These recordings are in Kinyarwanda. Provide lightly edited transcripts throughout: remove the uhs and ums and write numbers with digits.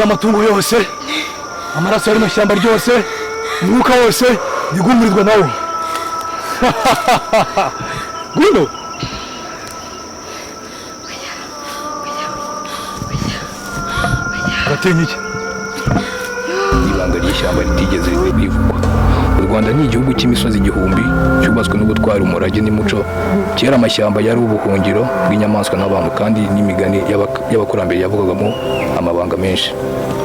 amatungo yose amaraso ari mu ishyamba ryose umwuka wose bigumurirwa nawo. Gwino Gatenya iki? Ibanga ry'ishyamba ritigeze rivugwa. U Rwanda ni igihugu cy'imisozi igihumbi cyubatswe no gutwara umurage n'umuco. Kera amashyamba yari ubuhungiro bw'inyamaswa n'abantu kandi n'imigani y'abakurambere yavugagamo amabanga menshi.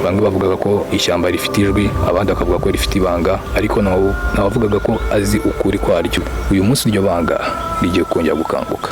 Bamwe bavugaga ko ishyamba rifite ijwi, abandi bakavuga ko rifite ibanga, ariko nabavugaga ko azi ukuri kwaryo. Uyu munsi iryo banga rigiye kongera gukanguka.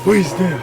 Who is there?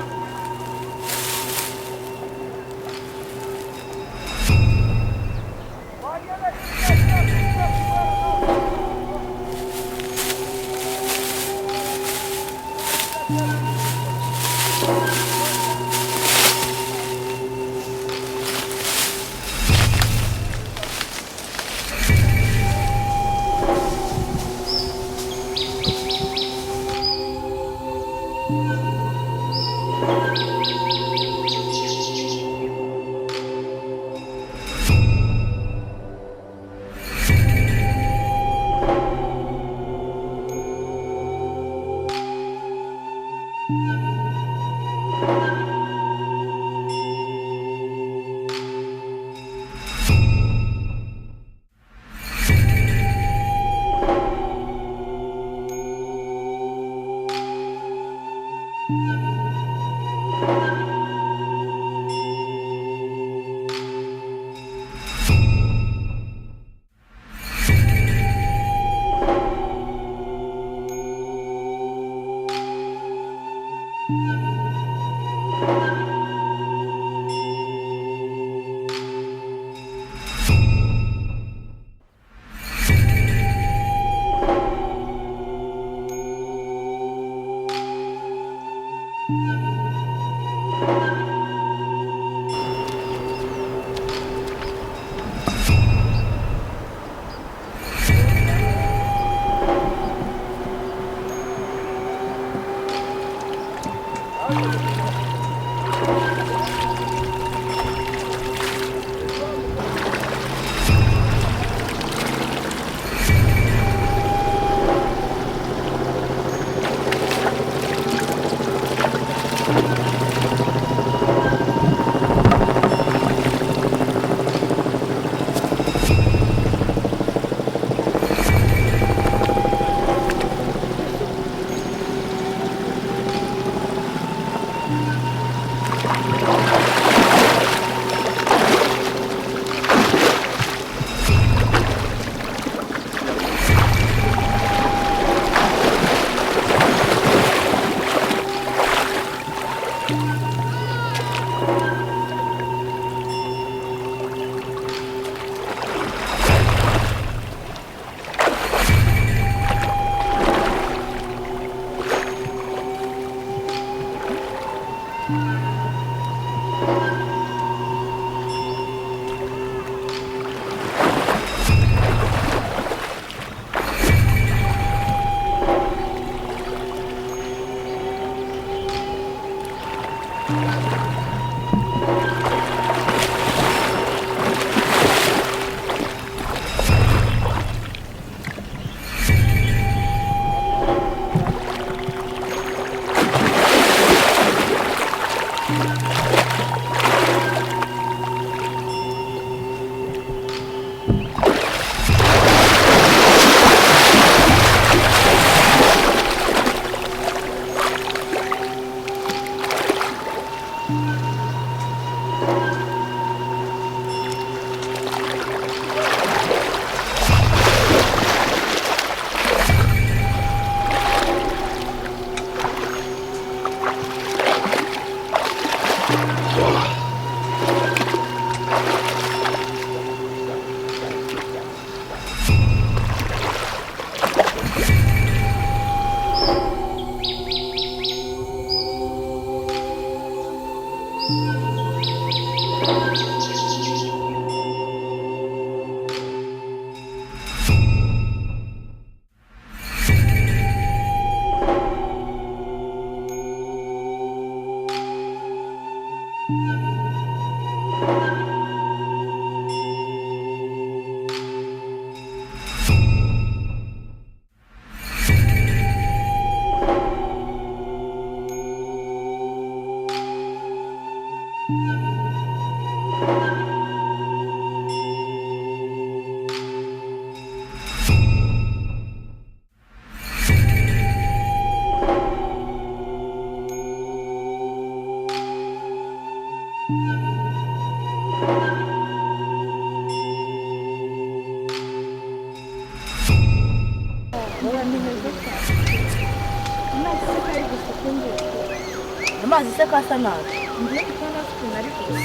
amazi se kasa nabi ngiye kubona ukuntu ari gusa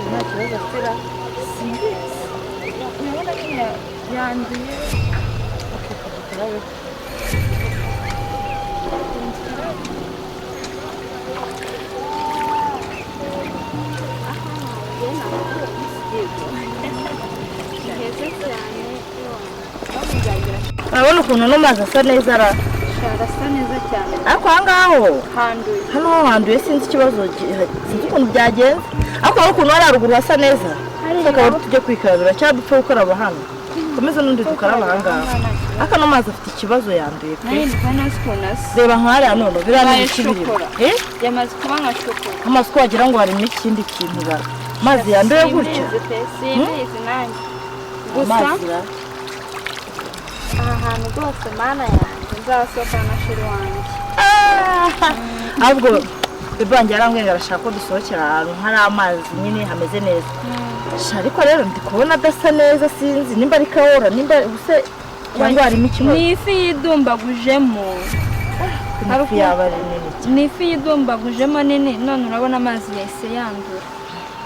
nta kibazo afite simbizi urabona nyine yanduye turabe urabona ukuntu n'amazi asa neza arasa neza cyane ariko aha ngaho handuye hano handuye sinzi ikibazo sinzi ukuntu byagenze ariko hari ukuntu hari haruguru hasa neza tukaba tujya kwikarabira cyangwa dupfa gukaraba hano komeza n'undi dukaraba aha ngaha ariko ano mazi afite ikibazo yanduye pe reba nk'ahariya none biriya ni ibiki birimo yamaze kuba nka shokora amazi ko wagira ngo harimo ikindi kintu amazi yanduye gutya simbizi nanjye gusa aha hantu rwose mana yanjye nzasohoka na sheri wanjye ahubwo bebe wanjye yarambwiye ngo arashaka ko dusohokera ahantu hari amazi nyine hameze neza ariko rero ndi kubona adasa neza sinzi nimba ari kawora nimba ubuse cyangwa harimo ikibazo ni ifi yidumbagujemo ifi yaba ari nini ni ifi yidumbagujemo nini none urabona amazi yahise yandura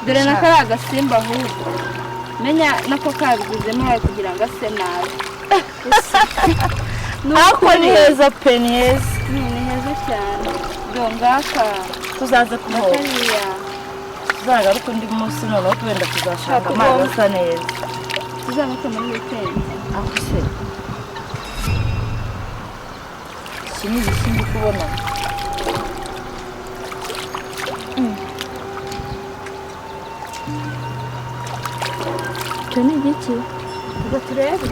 dore na kariya gasimba ahubwo menya nako kabiguzemo hari kugira ngo ase nabi ariko ni heza pe ni heza ni heza cyane dore ngaka tuzaze kuhoga kariya tuzagaruka undi munsi noneho wenda tuzashaka amazi asa neza tuzamuke muri wikendi aho se iki ni ibiki ndi kubona icyo ni igiki tuza turebe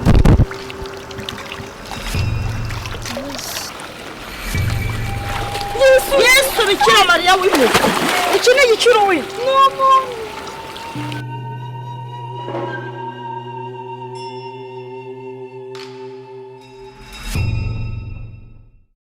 yesu bikira mariya w'impuhwe iki ni igiciro we